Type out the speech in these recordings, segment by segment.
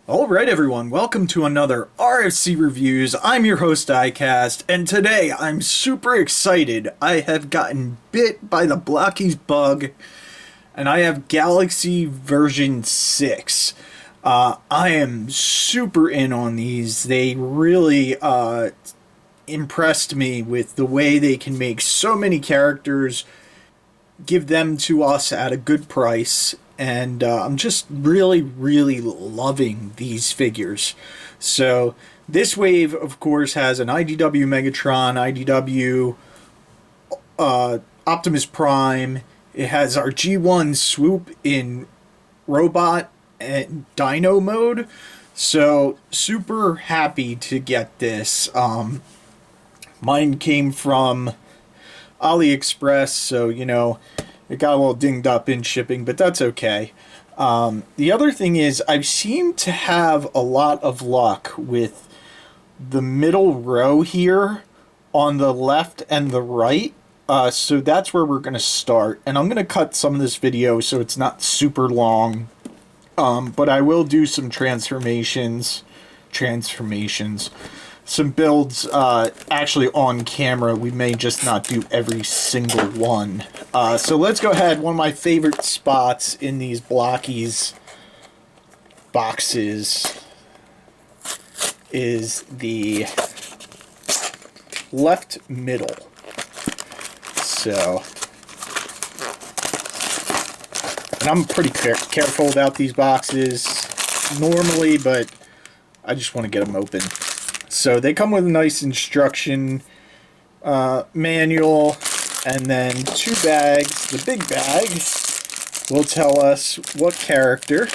Alright everyone, welcome to another RFC Reviews. I'm your host iCast, and today I'm super excited. I have gotten bit by the Blokees bug, and I have Galaxy version 6. I am super in on these. They really impressed me with the way they can make so many characters, give them to us at a good price, and I'm just really loving these figures. So this wave, of course, has an IDW Megatron, IDW Optimus Prime. It has our G1 Swoop in robot and dino mode. So super happy to get this. Mine came from AliExpress, so it got a little dinged up in shipping, but that's okay. The other thing is, I seem to have a lot of luck with the middle row here on the left and the right. So that's where we're going to start. And I'm going to cut some of this video so it's not super long. But I will do some transformations. Some builds actually on camera. We may just not do every single one. So let's go ahead. One of my favorite spots in these Blokees boxes is the left middle. So, and I'm pretty careful about these boxes normally, but I just want to get them open. So they come with a nice instruction manual, and then two bags. The big bag will tell us what character.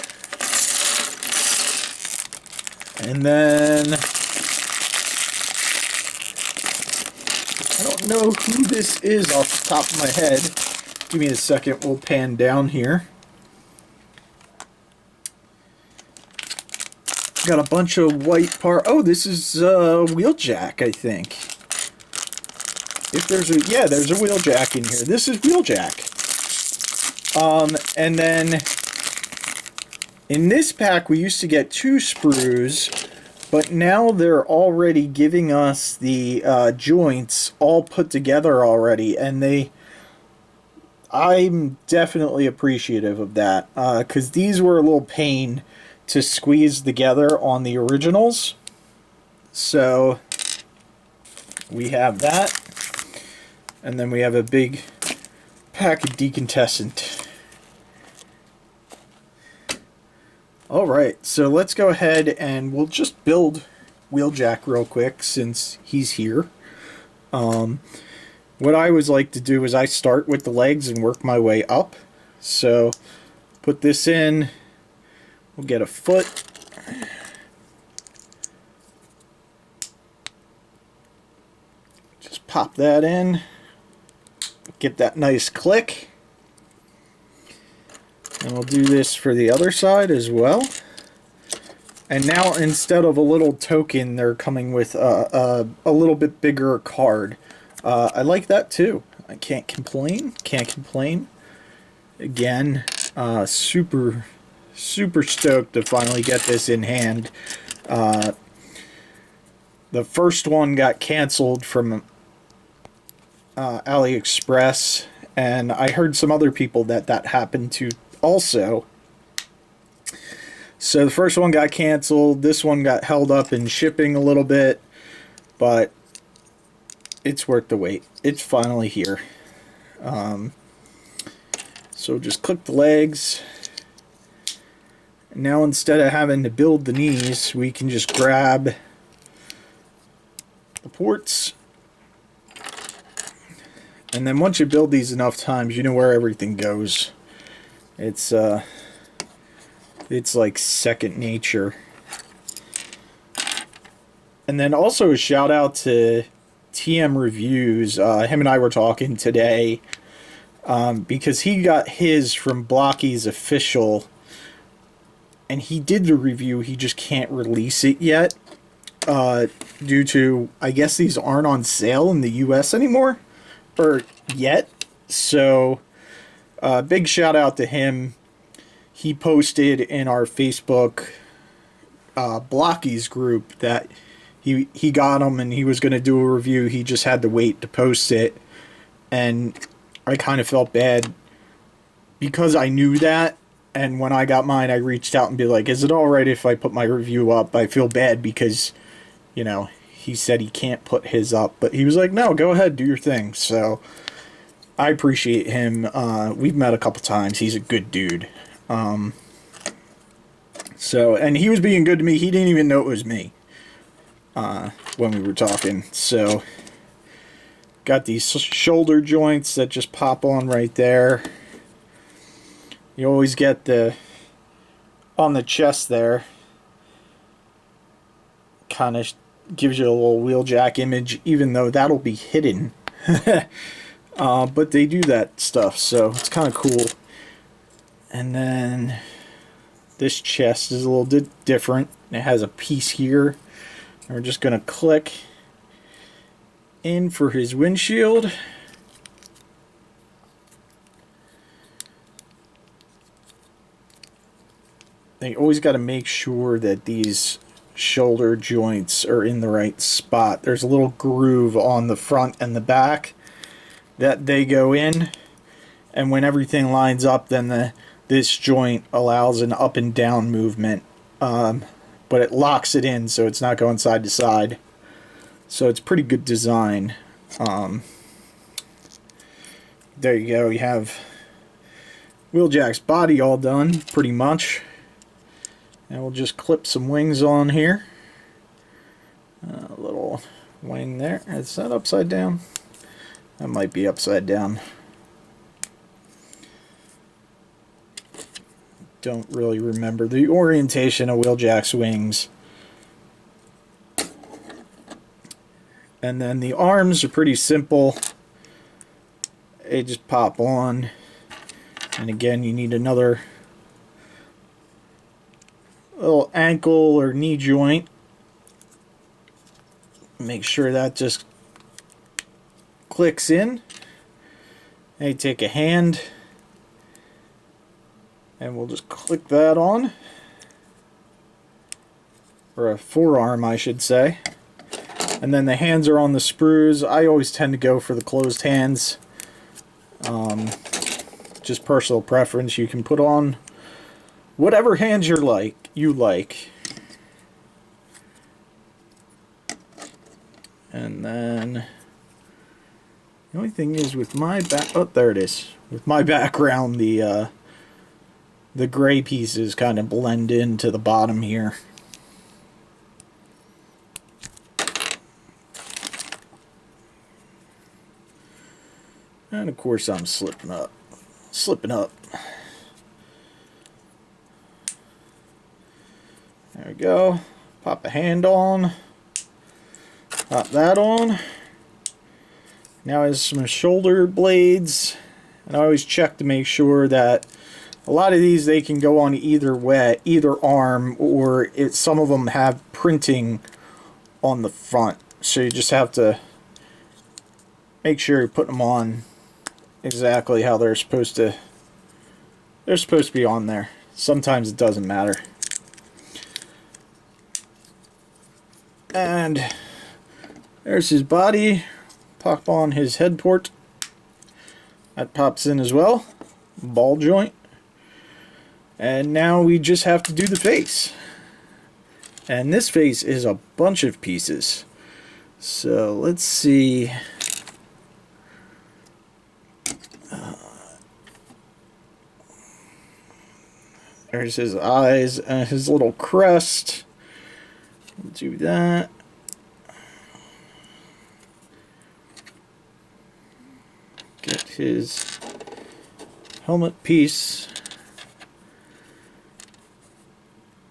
And then I don't know who this is off the top of my head. Give me a second, we'll pan down here. Got a bunch of white oh, this is Wheeljack, I think. If there's a, yeah, there's a Wheeljack in here. This is Wheeljack. And then in this pack we used to get 2 sprues, but now they're already giving us the joints all put together already, and I'm definitely appreciative of that, because these were a little pain to squeeze together on the originals. So we have that, and then we have a big pack of decontestant. Alright, so let's go ahead and we'll just build Wheeljack real quick since he's here. What I always like to do is I start with the legs and work my way up. So put this in. We'll get a foot. Just pop that in. Get that nice click. And we'll do this for the other side as well. And now instead of a little token, they're coming with a little bit bigger card. I like that too. I can't complain. Can't complain. Again, super stoked to finally get this in hand. The first one got canceled from AliExpress, and I heard some other people that happened to also. So the first one got canceled. This one got held up in shipping a little bit, but it's worth the wait. It's finally here. So just click the legs. Now instead of having to build the knees, we can just grab the ports. And then once you build these enough times, you know where everything goes. It's like second nature. And then also a shout out to TM Reviews. Him and I were talking today because he got his from Blokees Official. And he did the review, he just can't release it yet, due to, I guess these aren't on sale in the US anymore, or yet. So, big shout out to him. He posted in our Facebook Blokees group that he got them and he was going to do a review. He just had to wait to post it, and I kind of felt bad because I knew that. And when I got mine, I reached out and be like, "Is it all right if I put my review up?" I feel bad because, you know, he said he can't put his up, but he was like, "No, go ahead, do your thing." So I appreciate him. We've met a couple times. He's a good dude. So, and he was being good to me. He didn't even know it was me when we were talking. So, got these shoulder joints that just pop on right there. You always get the, on the chest there, kind of gives you a little wheeljack image, even though that'll be hidden. But they do that stuff, so it's kind of cool. And then this chest is a little different. It has a piece here. We're just going to click in for his windshield. They always got to make sure that these shoulder joints are in the right spot. There's a little groove on the front and the back that they go in, and when everything lines up, then this joint allows an up and down movement, but it locks it in so it's not going side to side. So it's pretty good design. There you go. You have Wheeljack's body all done, pretty much. And we'll just clip some wings on here. A little wing there. Is that upside down? That might be upside down. Don't really remember the orientation of Wheeljack's wings. And then the arms are pretty simple. They just pop on. And again, you need another little ankle or knee joint. Make sure that just clicks in. And you take a hand and we'll just click that on, or a forearm I should say. And then the hands are on the screws. I always tend to go for the closed hands. Just personal preference. You can put on whatever hands you like. And then the only thing is with my there it is. With my background, the gray pieces kind of blend into the bottom here. And of course I'm slipping up. There we go. Pop a hand on. Pop that on. Now has some shoulder blades. And I always check to make sure that a lot of these, they can go on either arm, or some of them have printing on the front. So you just have to make sure you put them on exactly how they're supposed to be on there. Sometimes it doesn't matter. And there's his body. Pop on his head port. That pops in as well. Ball joint. And now we just have to do the face. And this face is a bunch of pieces. So let's see. There's his eyes and his little crest. We'll do that. Get his helmet piece.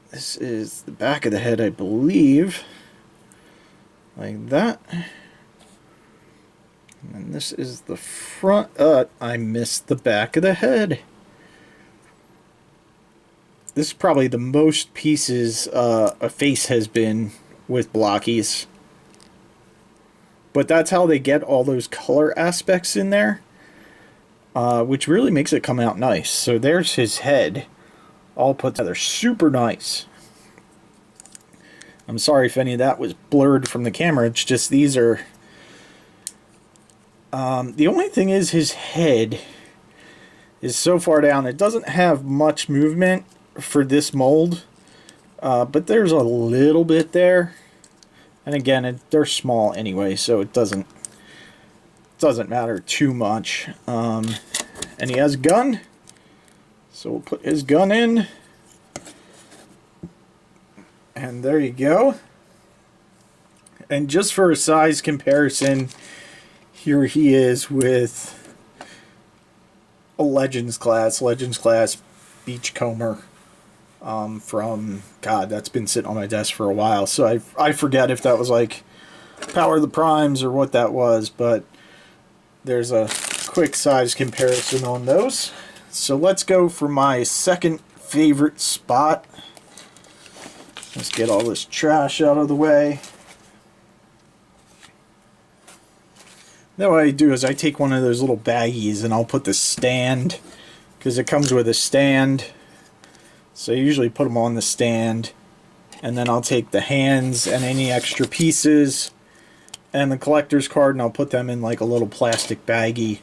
This is the back of the head, I believe. Like that. And this is the front. I missed the back of the head. This is probably the most pieces a face has been with Blokees. But that's how they get all those color aspects in there, which really makes it come out nice. So there's his head, all put together. Super nice. I'm sorry if any of that was blurred from the camera. It's just these are... the only thing is his head is so far down. It doesn't have much movement for this mold, but there's a little bit there. And again, they're small anyway, so it doesn't matter too much. And he has a gun, so we'll put his gun in. And there you go. And just for a size comparison, here he is with a Legends class Beachcomber from, God, that's been sitting on my desk for a while, so I forget if that was like Power of the Primes or what that was, but there's a quick size comparison on those. So let's go for my second favorite spot. Let's get all this trash out of the way. Then what I do is I take one of those little baggies and I'll put the stand, because it comes with a stand. So I usually put them on the stand, and then I'll take the hands and any extra pieces and the collector's card, and I'll put them in like a little plastic baggie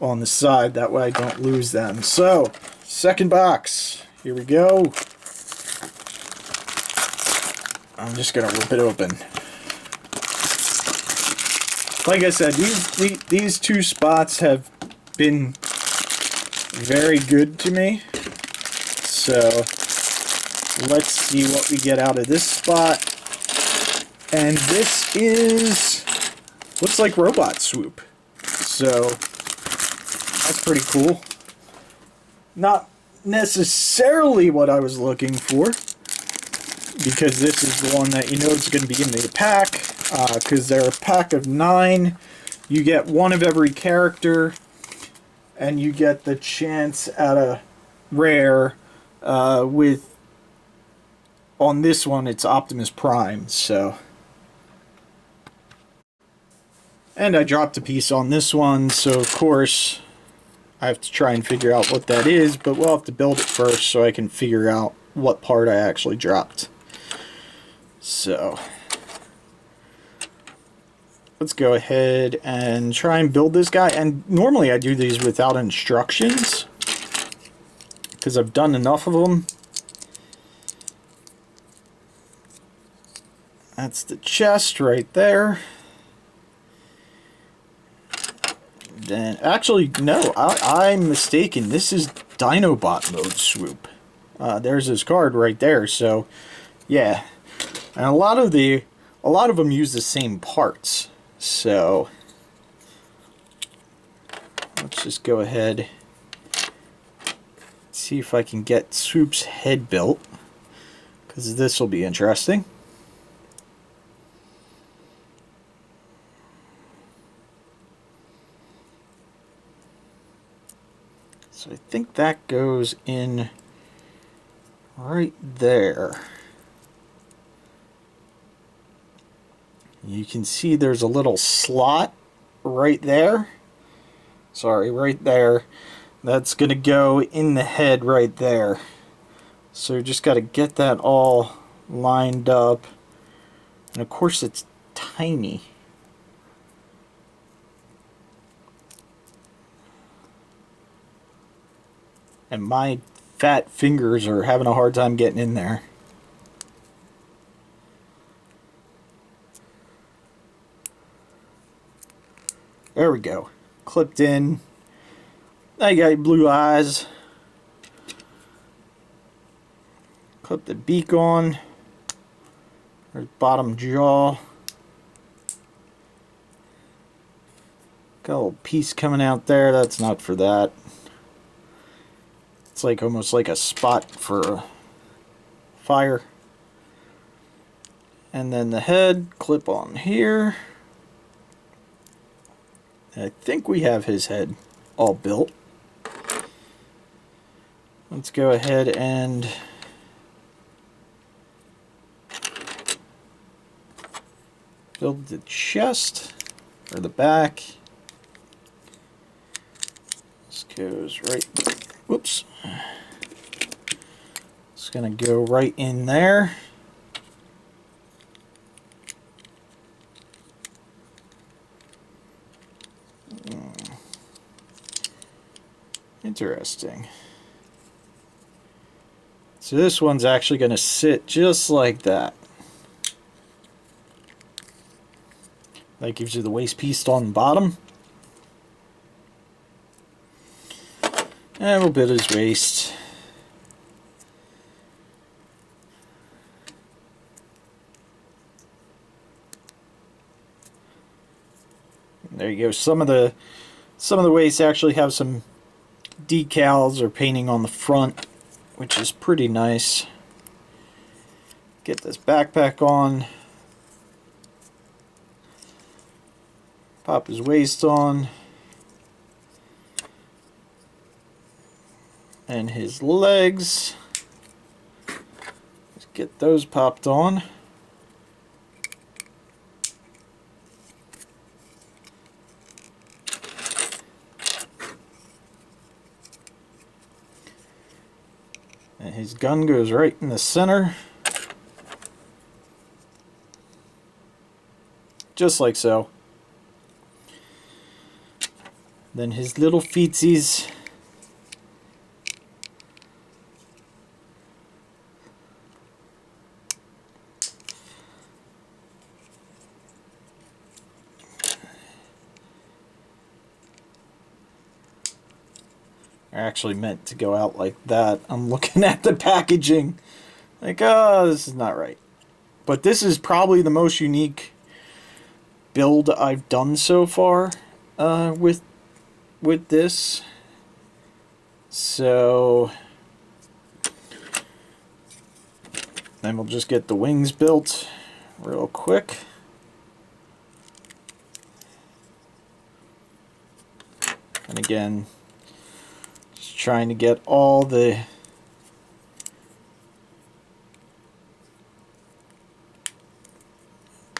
on the side. That way I don't lose them. So, second box. Here we go. I'm just going to rip it open. Like I said, these two spots have been very good to me. So let's see what we get out of this spot. And this is, looks like Robot Swoop. So that's pretty cool. Not necessarily what I was looking for, because this is the one that you know is going to be in the pack, because they're a pack of 9. You get one of every character, and you get the chance at a rare with, on this one, it's Optimus Prime, so. And I dropped a piece on this one, so of course I have to try and figure out what that is, but we'll have to build it first so I can figure out what part I actually dropped. So let's go ahead and try and build this guy. And normally I do these without instructions, because I've done enough of them. That's the chest right there. Then, actually, no, I'm mistaken. This is Dinobot mode swoop. There's his card right there. So, yeah, and a lot of them use the same parts. So, let's just go ahead. See if I can get Swoop's head built, because this will be interesting. So I think that goes in right there. You can see there's a little slot right there. Sorry, right there. That's going to go in the head right there. So you just got to get that all lined up. And of course it's tiny. And my fat fingers are having a hard time getting in there. There we go. Clipped in. Now you got blue eyes. Clip the beak on. There's bottom jaw. Got a little piece coming out there. That's not for that. It's like almost like a spot for fire. And then the head, clip on here. I think we have his head all built. Let's go ahead and build the chest, or the back. This goes right, whoops. It's gonna go right in there. Interesting. So this one's actually going to sit just like that. That gives you the waste piece on the bottom. And a little bit of his waist. There you go. Some of the waist actually have some decals or painting on the front, which is pretty nice. Get this backpack on. Pop his waist on. And his legs. Let's get those popped on. And his gun goes right in the center. Just like so. Then his little feetsies. Are actually meant to go out like that. I'm looking at the packaging. Like, oh, this is not right. But this is probably the most unique build I've done so far with this. So then we'll just get the wings built real quick. And again, just trying to get all the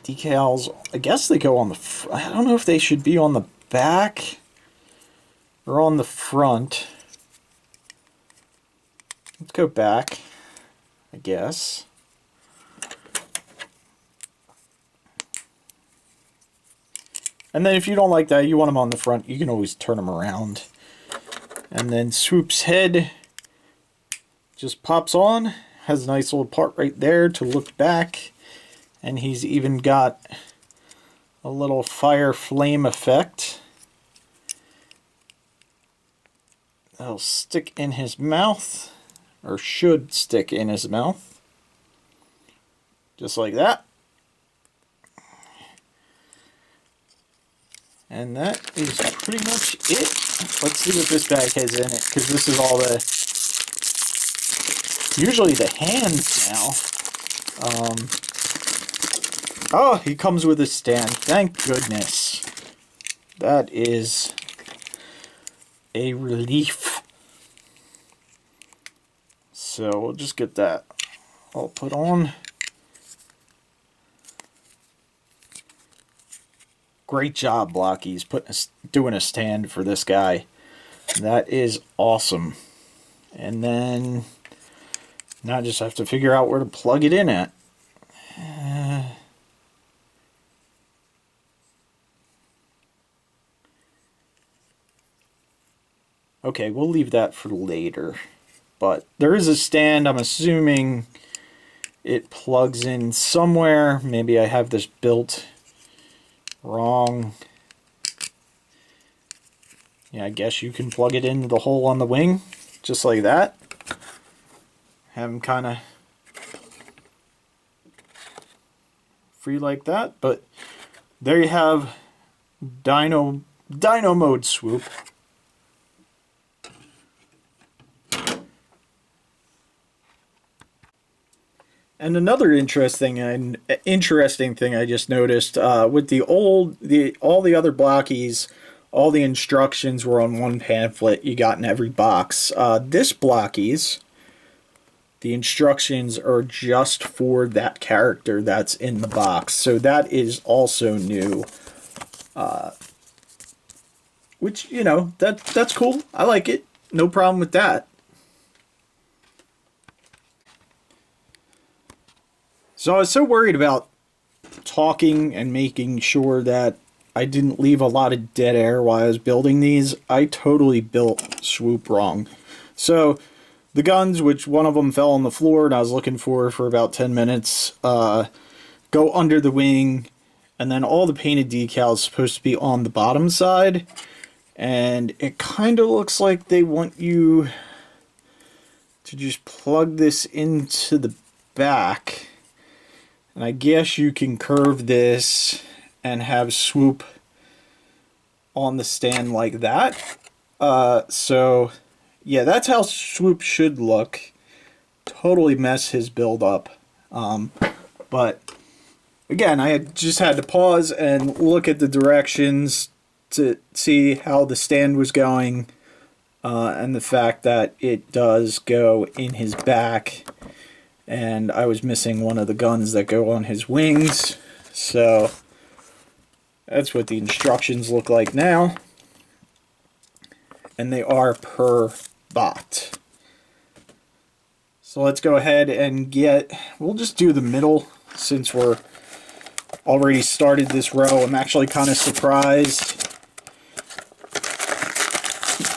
decals. I guess they go on the I don't know if they should be on the back or on the front. Let's go back, I guess. And then if you don't like that, you want them on the front, you can always turn them around. And then Swoop's head just pops on, has a nice little part right there to look back. And he's even got a little fire flame effect. That'll stick in his mouth, or should stick in his mouth. Just like that. And that is pretty much it. Let's see what this bag has in it, because this is all the... Usually the hands now. Oh, he comes with a stand. Thank goodness. That is a relief. So we'll just get that all put on. Great job, Blokees, doing a stand for this guy. That is awesome. And then now I just have to figure out where to plug it in at. Okay, we'll leave that for later. But there is a stand. I'm assuming it plugs in somewhere. Maybe I have this built wrong. Yeah, I guess you can plug it into the hole on the wing, just like that. Have them kind of free like that. But there you have Dino Mode Swoop. And another interesting thing I just noticed with all the other Blokees, all the instructions were on one pamphlet you got in every box. This Blokees, the instructions are just for that character that's in the box, so that is also new. Which, you know, that's cool. I like it. No problem with that. So I was so worried about talking and making sure that I didn't leave a lot of dead air while I was building these. I totally built Swoop wrong. So the guns, which one of them fell on the floor and I was looking for about 10 minutes, go under the wing, and then all the painted decals supposed to be on the bottom side. And it kind of looks like they want you to just plug this into the back. And I guess you can curve this and have Swoop on the stand like that. So yeah, that's how Swoop should look. Totally mess his build up. But again, I just had to pause and look at the directions to see how the stand was going, and the fact that it does go in his back, and I was missing one of the guns that go on his wings. So that's what the instructions look like now, and they are per bot. So let's go ahead and we'll just do the middle since we're already started this row. I'm actually kind of surprised.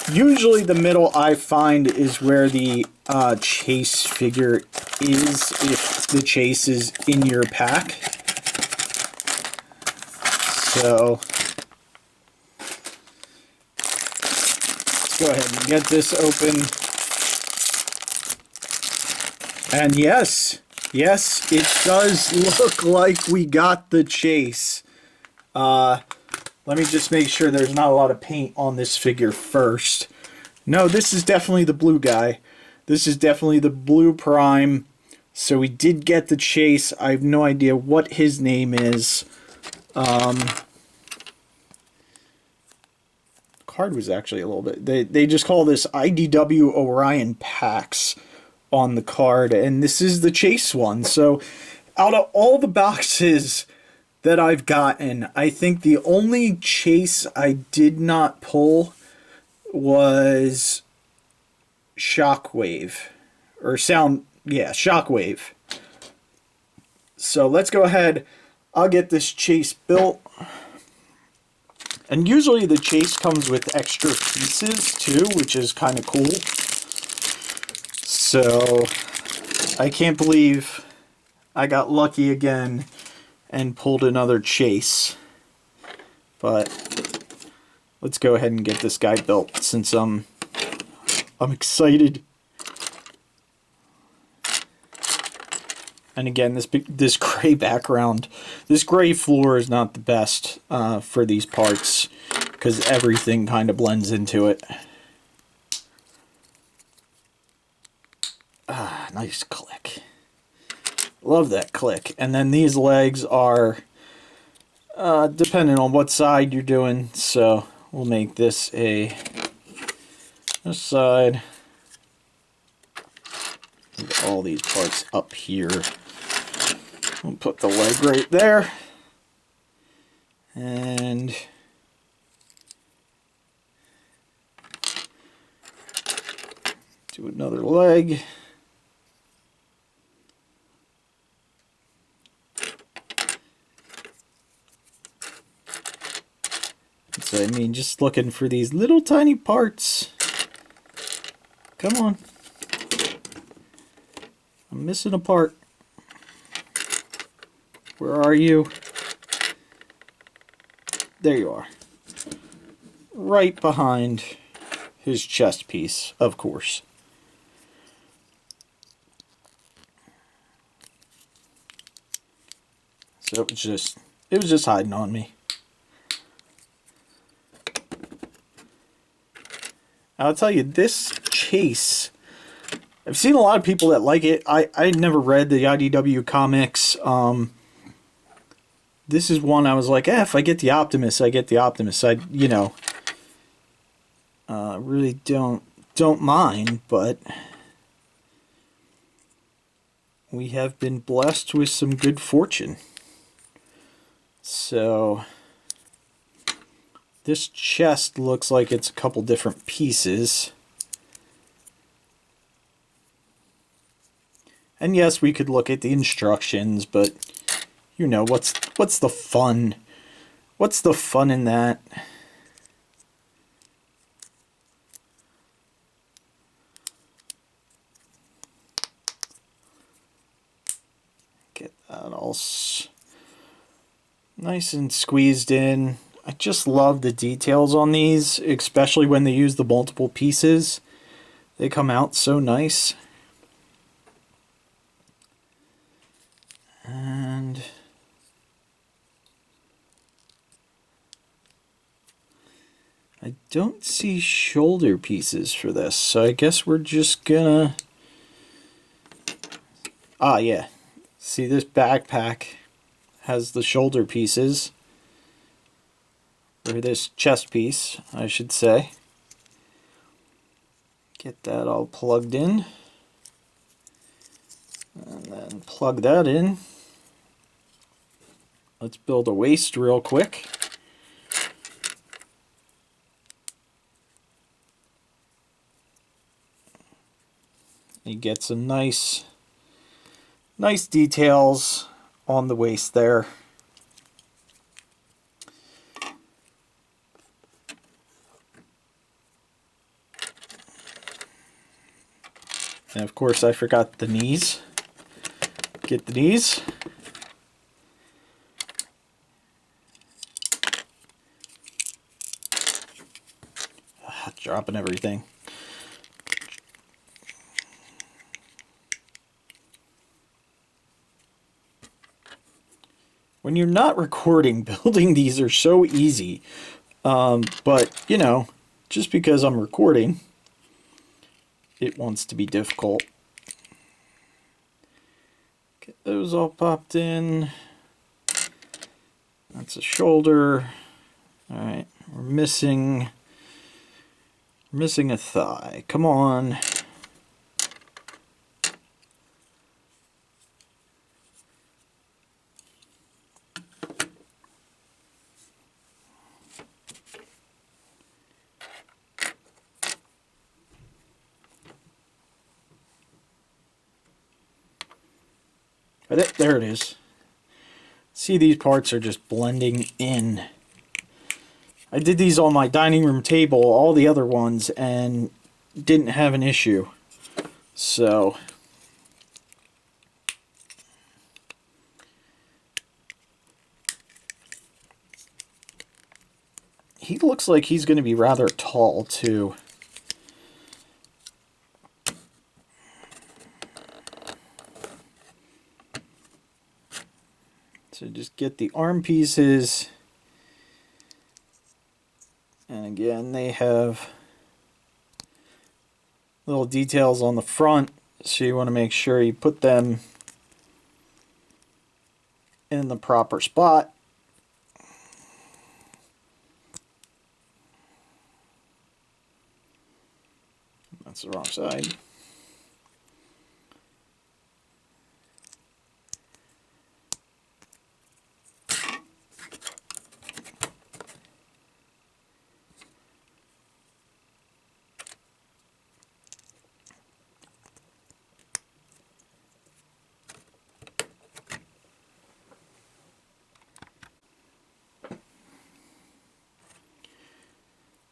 Usually the middle, I find, is where the chase figure is, if the chase is in your pack. So let's go ahead and get this open. And yes, it does look like we got the chase. Let me just make sure there's not a lot of paint on this figure first. No, this is definitely the blue guy. This is definitely the blue Prime. So we did get the chase. I have no idea what his name is. Card was actually a little bit... They just call this IDW Orion Packs on the card. And this is the chase one. So out of all the boxes that I've gotten, I think the only chase I did not pull was Shockwave. Or Shockwave. So let's go ahead. I'll get this chase built. And usually the chase comes with extra pieces too, which is kind of cool. So I can't believe I got lucky again and pulled another chase. But let's go ahead and get this guy built since I'm excited. And again, this gray background, this gray floor is not the best for these parts because everything kind of blends into it. Ah, nice click. Love that click. And then these legs are depending on what side you're doing. So we'll make this this side. Get all these parts up here. We'll put the leg right there. And do another leg. So, I mean, just looking for these little tiny parts. Come on. I'm missing a part. Where are you? There you are. Right behind his chest piece, of course. So it was just hiding on me. I'll tell you, this chase, I've seen a lot of people that like it. I never read the IDW comics. This is one I was like, if I get the Optimus, I get the Optimus. I, really don't mind, but we have been blessed with some good fortune. So this chest looks like it's a couple different pieces. And yes, we could look at the instructions, but what's the fun What's the fun in that? Get that all nice and squeezed in. I just love the details on these, especially when they use the multiple pieces. They come out so nice. And I don't see shoulder pieces for this, so I guess we're just gonna... Ah, yeah. See, this backpack has the shoulder pieces. Or this chest piece, I should say. Get that all plugged in. And then plug that in. Let's build a waist real quick. You get some nice details on the waist there. And of course I forgot the knees. Get the knees. Dropping everything. When you're not recording, building these are so easy. But, you know, just because I'm recording, it wants to be difficult. Get those all popped in. That's a shoulder. Alright, we're missing a thigh. Come on. There it is. See, these parts are just blending in. I did these on my dining room table, all the other ones, and didn't have an issue. So he looks like he's going to be rather tall too. So just get the arm pieces. And again, they have little details on the front, so you want to make sure you put them in the proper spot. That's the wrong side.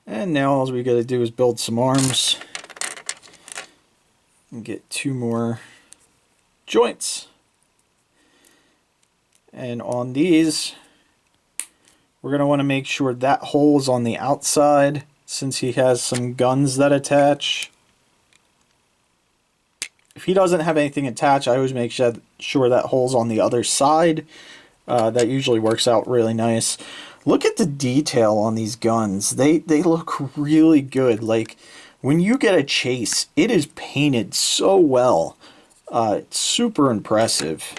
And now all we got to do is build some arms and get 2 more joints. And on these, we're going to want to make sure that hole is on the outside, since he has some guns that attach. If he doesn't have anything attached, I always make sure that hole's on the other side. That usually works out really nice. Look at the detail on these guns. They look really good. Like, when you get a chase, it is painted so well. It's super impressive.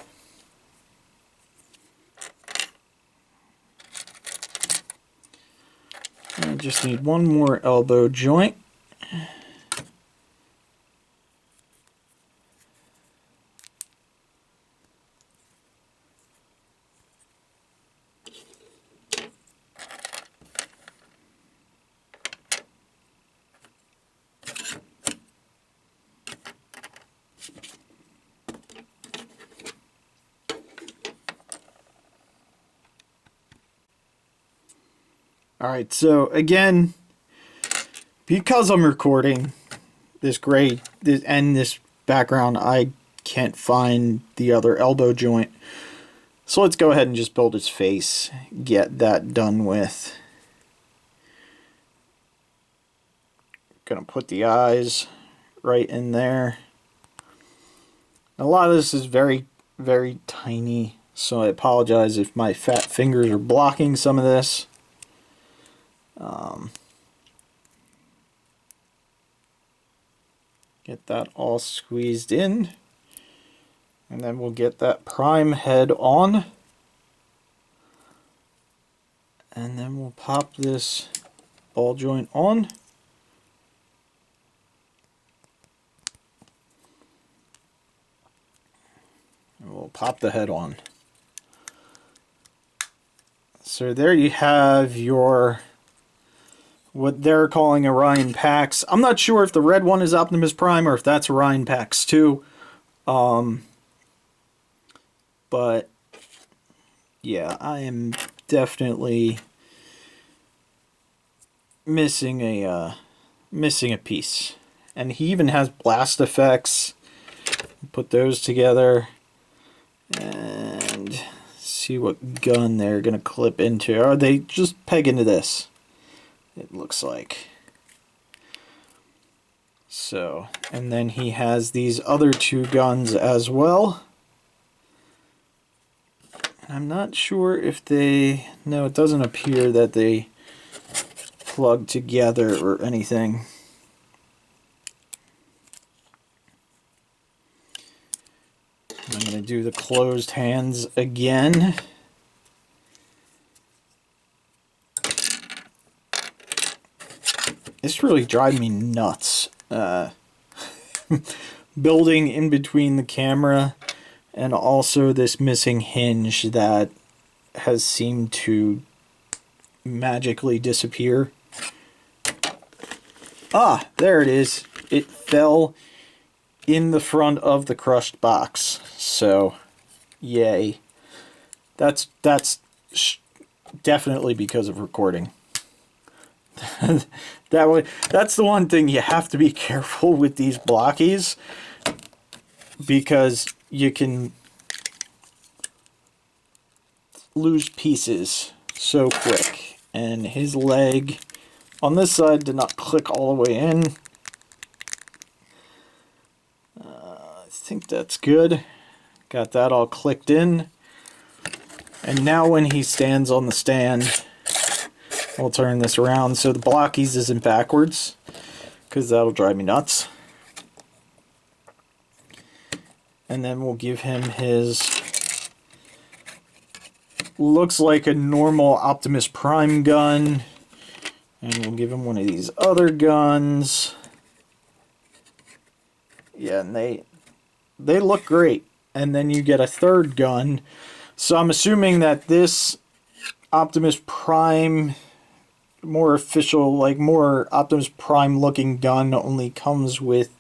I just need one more elbow joint. Alright, so again, because I'm recording this this background, I can't find the other elbow joint. So let's go ahead and just build his face, get that done with. Gonna put the eyes right in there. A lot of this is very, very tiny, so I apologize if my fat fingers are blocking some of this. Get that all squeezed in, and then we'll get that prime head on, and then we'll pop this ball joint on. And we'll pop the head on. So there you have your, what they're calling Orion Pax. I'm not sure if the red one is Optimus Prime or if that's Orion Pax 2. But yeah, I am definitely missing a piece. And he even has blast effects. Put those together and see what gun they're gonna clip into. Or they just peg into this, it looks like. So, and then he has these other two guns as well. And I'm not sure if they, no, it doesn't appear that they plug together or anything. I'm going to do the closed hands again. This really drives me nuts. Building in between the camera and also this missing hinge that has seemed to magically disappear. Ah, there it is. It fell in the front of the crushed box. So, yay. That's definitely because of recording. That's the one thing you have to be careful with these Blokees, because you can lose pieces so quick. And his leg on this side did not click all the way in. I think that's good. Got that all clicked in. And now when he stands on the stand, we'll turn this around so the Blokees isn't backwards, because that'll drive me nuts. And then we'll give him his, looks like a normal Optimus Prime gun. And we'll give him one of these other guns. Yeah, and they look great. And then you get a third gun. So I'm assuming that this Optimus Prime, more official, like more Optimus Prime looking gun only comes with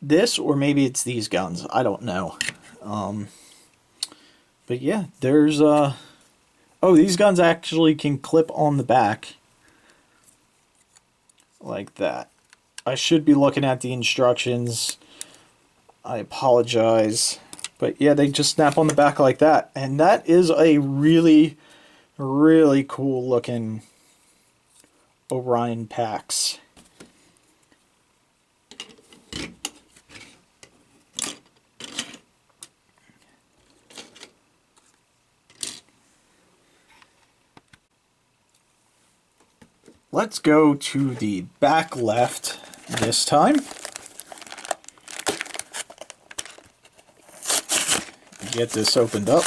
this, or maybe it's these guns. I don't know. But yeah, there's oh, these guns actually can clip on the back like that. I should be looking at the instructions. I apologize. But yeah, they just snap on the back like that. And that is a really, really cool looking Orion Pax. Let's go to the back left this time. Get this opened up.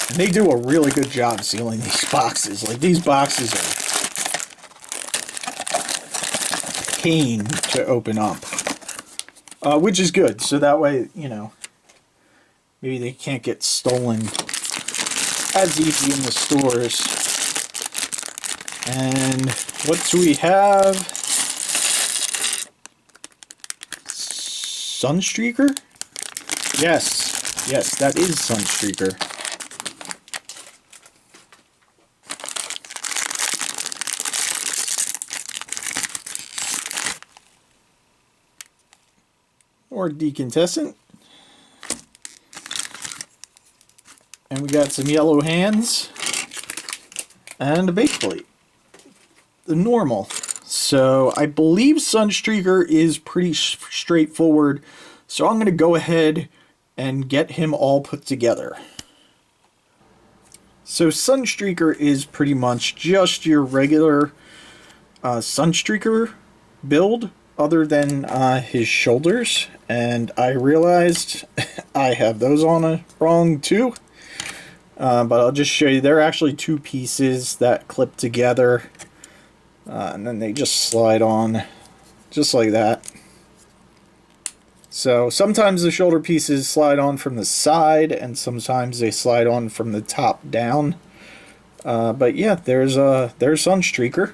And they do a really good job sealing these boxes. Like, these boxes are a pain to open up. Which is good, so that way, you know, maybe they can't get stolen as easy in the stores. And what do we have? Sunstreaker? Yes. Yes, that is Sunstreaker. Or decontestant. And we got some yellow hands. And a base plate. The normal. So I believe Sunstreaker is pretty straightforward. So I'm going to go ahead and get him all put together. So Sunstreaker is pretty much just your regular Sunstreaker build, other than his shoulders. And I realized I have those on wrong too. But I'll just show you. They're actually two pieces that clip together. And then they just slide on just like that. So sometimes the shoulder pieces slide on from the side, and sometimes they slide on from the top down. But yeah, there's Sunstreaker.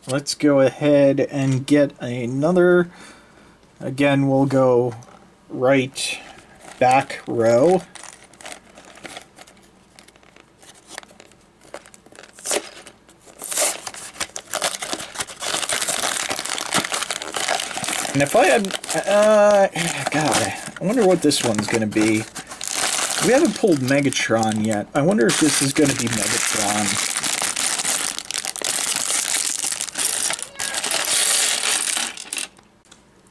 Let's go ahead and get another. Again, we'll go right back row. And if I had, God, I wonder what this one's going to be. We haven't pulled Megatron yet. I wonder if this is going to be Megatron.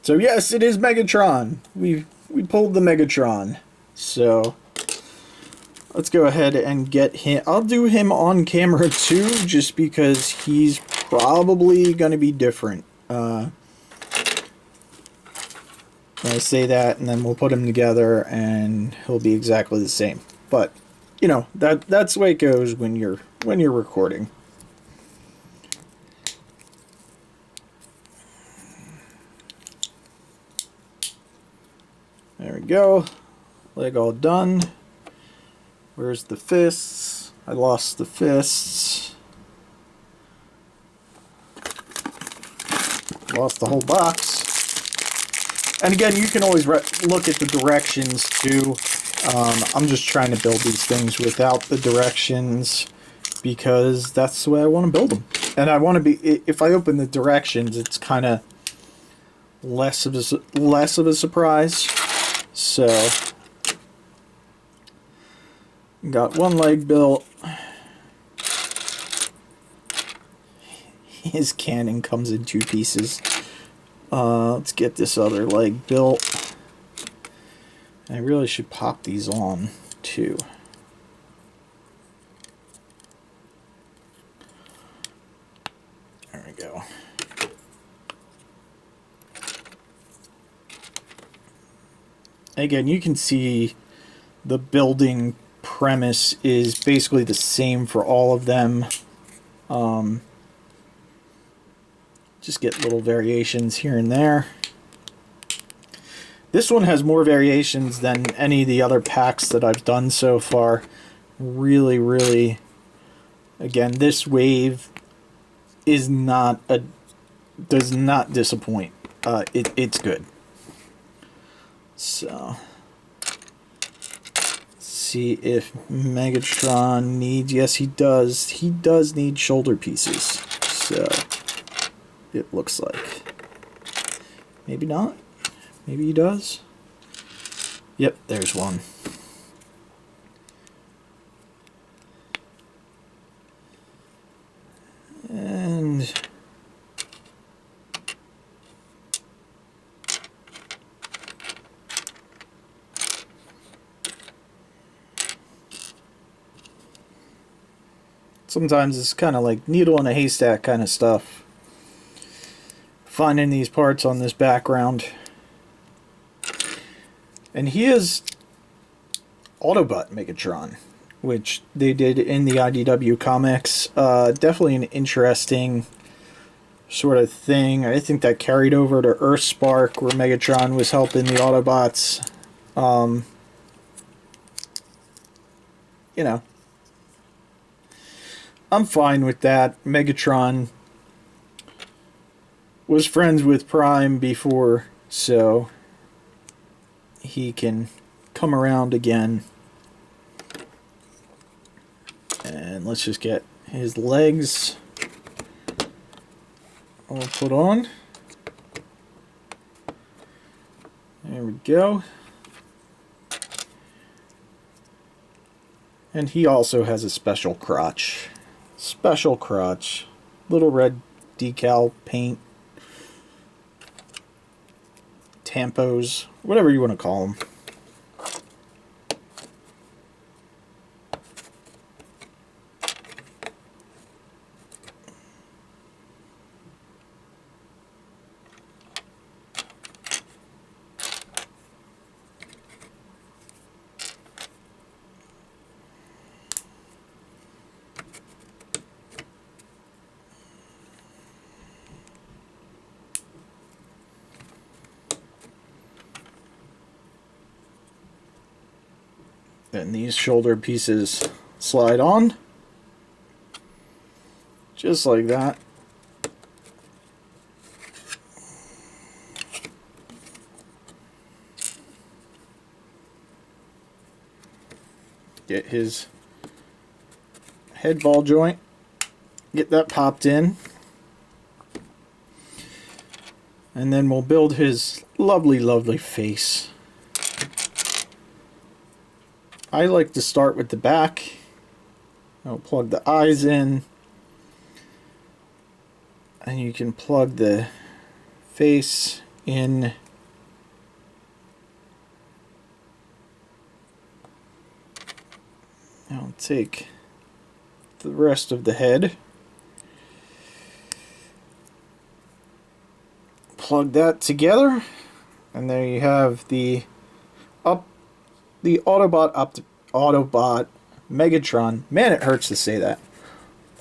So yes, it is Megatron. We pulled the Megatron. So let's go ahead and get him. I'll do him on camera too, just because he's probably going to be different. I say that, and then we'll put him together, and he'll be exactly the same. But you know, that's the way it goes when you're recording. There we go. Leg all done. Where's the fists? I lost the fists. Lost the whole box. And again, you can always look at the directions too. I'm just trying to build these things without the directions because that's the way I want to build them. And I want to be, if I open the directions, it's kind of less of a surprise. So, got one leg built. His cannon comes in two pieces. Let's get this other leg built. I really should pop these on too. There we go. Again, you can see the building premise is basically the same for all of them. Just get little variations here and there. This one has more variations than any of the other packs that I've done so far. Really, really, again, this wave is does not disappoint. It's good. So, let's see if Megatron needs. Yes, he does. He does need shoulder pieces. So, it looks like. Maybe not. Maybe he does. Yep, there's one. And sometimes it's kind of like needle in a haystack kind of stuff. Finding these parts on this background. And he is Autobot Megatron, which they did in the IDW comics. Definitely an interesting sort of thing. I think that carried over to Earthspark, where Megatron was helping the Autobots. You know, I'm fine with that. Megatron was friends with Prime before, so he can come around again. And let's just get his legs all put on. There we go. And he also has a special crotch. Special crotch. Little red decal paint. Tampos. Whatever you want to call them. Then these shoulder pieces slide on. Just like that. Get his head ball joint. Get that popped in. And then we'll build his lovely, lovely face. I like to start with the back. I'll plug the eyes in. And you can plug the face in. I'll take the rest of the head. Plug that together. And there you have the Autobot Megatron. Man, it hurts to say that.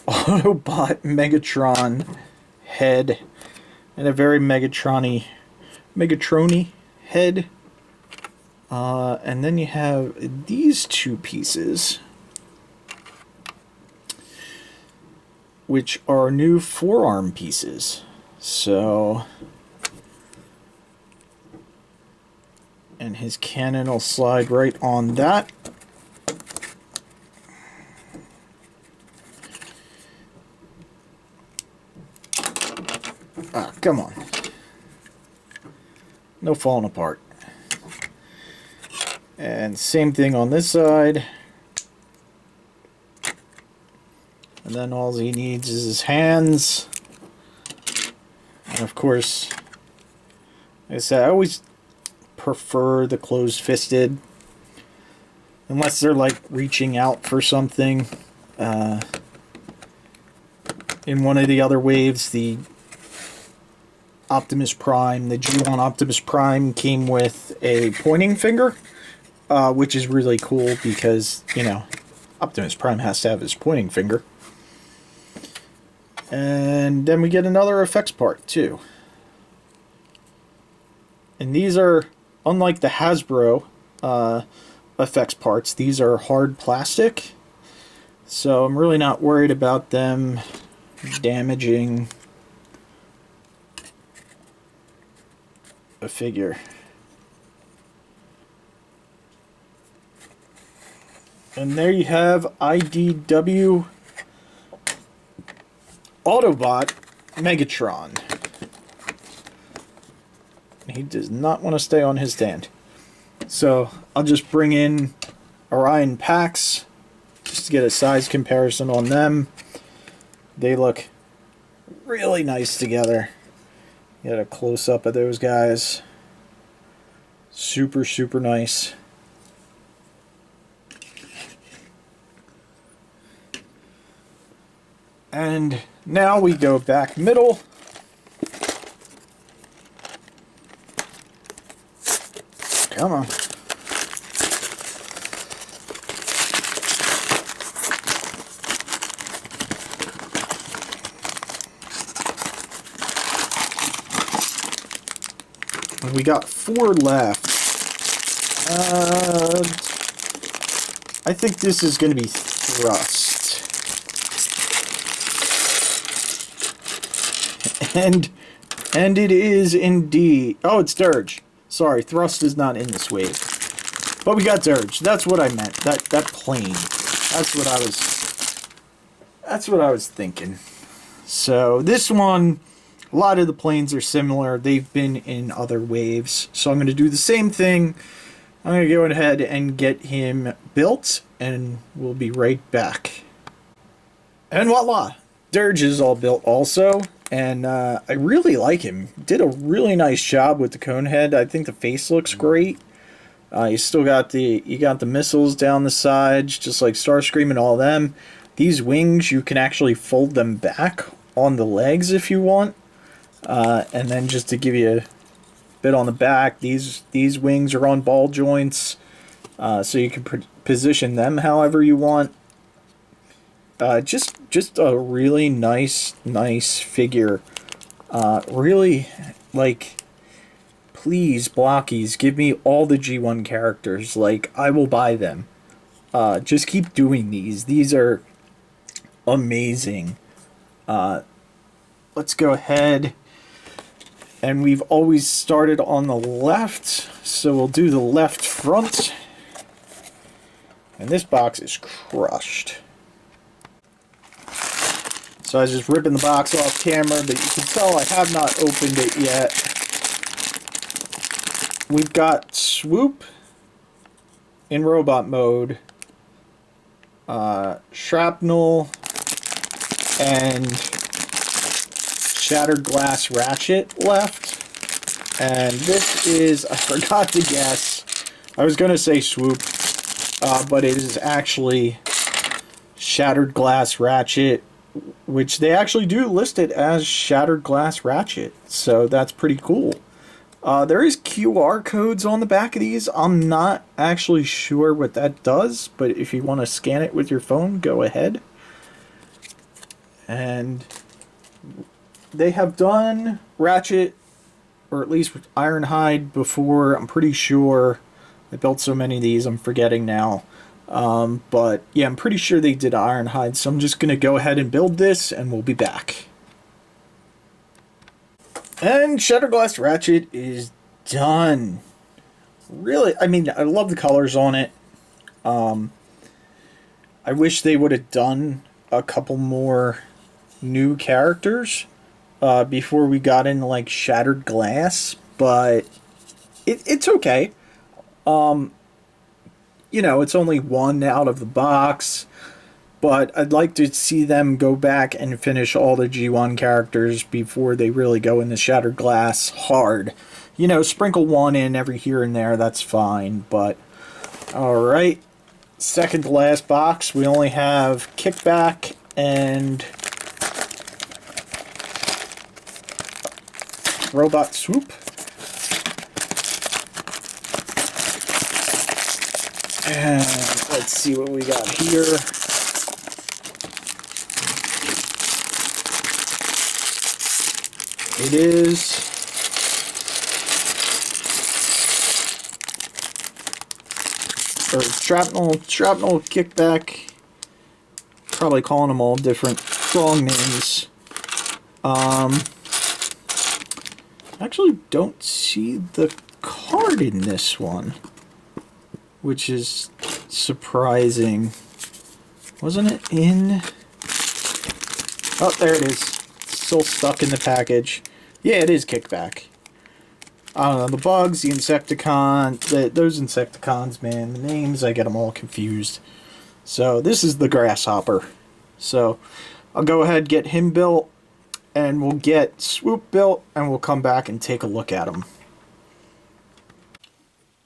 Autobot Megatron head. And a very Megatrony head. And then you have these two pieces, which are new forearm pieces. So, and his cannon will slide right on that. Ah, come on. No falling apart. And same thing on this side. And then all he needs is his hands. And of course, like I said, I always prefer the closed-fisted. Unless they're like reaching out for something. In one of the other waves, the Optimus Prime, the G1 Optimus Prime came with a pointing finger. Which is really cool because, you know, Optimus Prime has to have his pointing finger. And then we get another effects part, too. And these are, unlike the Hasbro effects parts, these are hard plastic. So I'm really not worried about them damaging a figure. And there you have IDW Autobot Megatron. He does not want to stay on his stand. So I'll just bring in Orion Pax just to get a size comparison on them. They look really nice together. Get a close-up of those guys. Super, super nice. And now we go back middle. Come on. We got 4 left. I think this is going to be thrust. And it is indeed. Oh, it's Dirge. Sorry, thrust is not in this wave. But we got dirge. That's what I meant. That plane. That's what I was thinking. So this one, a lot of the planes are similar. They've been in other waves. So I'm going to do the same thing. I'm going to go ahead and get him built, and we'll be right back. And voila! Dirge is all built also, and I really like him. Did a really nice job with the cone head. I think the face looks great. You still got the missiles down the sides, just like Starscream and all them. These wings, you can actually fold them back on the legs if you want. And then just to give you a bit on the back, these wings are on ball joints, so you can position them however you want. Just a really nice figure. Really, like, please, Blokees, give me all the G1 characters. Like, I will buy them. Just keep doing these. These are amazing. Let's go ahead. And we've always started on the left, so we'll do the left front. And this box is crushed. So I was just ripping the box off camera, but you can tell I have not opened it yet. We've got Swoop in robot mode, Shrapnel, and Shattered Glass Ratchet left. And this is, I forgot to guess, I was going to say Swoop, but it is actually Shattered Glass Ratchet, which they actually do list it as Shattered Glass Ratchet, so that's pretty cool. There is QR codes on the back of these. I'm not actually sure what that does, but if you want to scan it with your phone, go ahead. And they have done Ratchet, or at least Ironhide, before. I'm pretty sure. I built so many of these, I'm forgetting now. But yeah, I'm pretty sure they did Ironhide, so I'm just going to go ahead and build this, and we'll be back. And Shattered Glass Ratchet is done. Really, I mean, I love the colors on it. I wish they would have done a couple more new characters before we got into like Shattered Glass, but it's okay. You know, it's only one out of the box, but I'd like to see them go back and finish all the G1 characters before they really go into Shattered Glass hard. You know, sprinkle one in every here and there, that's fine, but alright. Second to last box, we only have Kickback and Robot Swoop. And let's see what we got here. It is Shrapnel, Kickback. Probably calling them all different strong names. Actually don't see the card in this one, which is surprising. Wasn't it in? Oh, there it is. Still stuck in the package. Yeah, it is Kickback. I don't know, the bugs, the Insecticon, those Insecticons, man, the names, I get them all confused. So this is the Grasshopper. So I'll go ahead, get him built, and we'll get Swoop built, and we'll come back and take a look at him.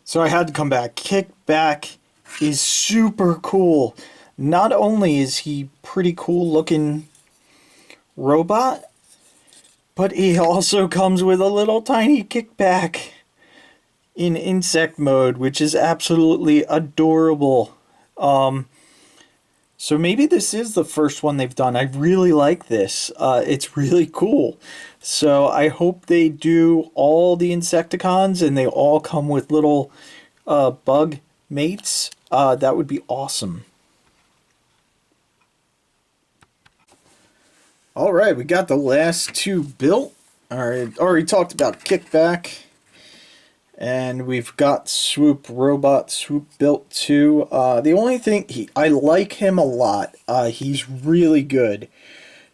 So I had to come back. Kickback is super cool. Not only is he pretty cool looking robot, but he also comes with a little tiny Kickback in insect mode, which is absolutely adorable. So maybe this is the first one they've done. I really like this. It's really cool. So I hope they do all the Insecticons and they all come with little bug mates. That would be awesome. Alright, we got the last two built. Alright, already talked about Kickback. And we've got Swoop Robot Swoop built too. The only thing I like him a lot. He's really good.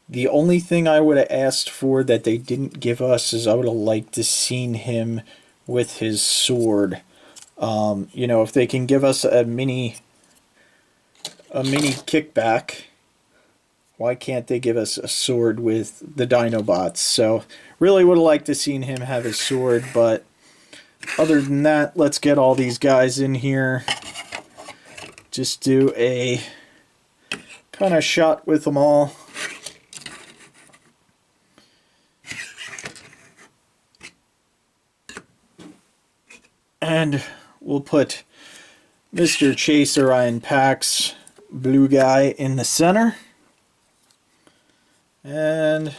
The only thing I would have asked for that they didn't give us is I would have liked to seen him with his sword. You know, if they can give us a mini kickback, why can't they give us a sword with the Dinobots? So really would have liked to seen him have his sword, but other than that, let's get all these guys in here. Just do a kind of shot with them all. And we'll put Mr. Chaser Iron Pax, blue guy, in the center. And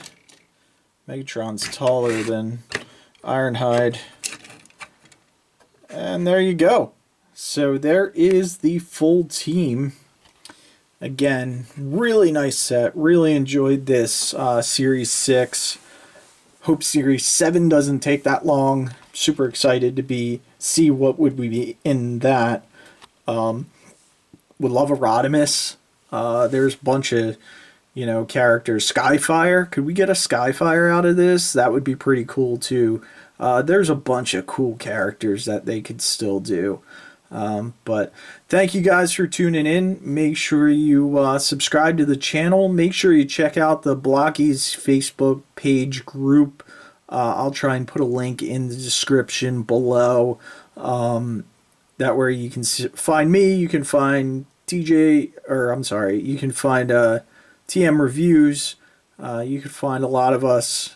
Megatron's taller than Ironhide. And there you go. So there is the full team. Again, really nice set. Really enjoyed this Series 6. Hope Series 7 doesn't take that long. Super excited to see what would we be in that. Would love a Rodimus. There's a bunch of, you know, characters. Skyfire. Could we get a Skyfire out of this? That would be pretty cool too. There's a bunch of cool characters that they could still do. But thank you guys for tuning in. Make sure you subscribe to the channel. Make sure you check out the Blokees Facebook page group. I'll try and put a link in the description below. That way you can find me. You can find you can find TM Reviews. You can find a lot of us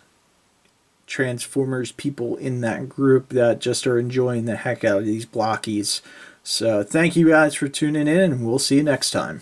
Transformers people in that group that just are enjoying the heck out of these Blokees. So thank you guys for tuning in, and we'll see you next time.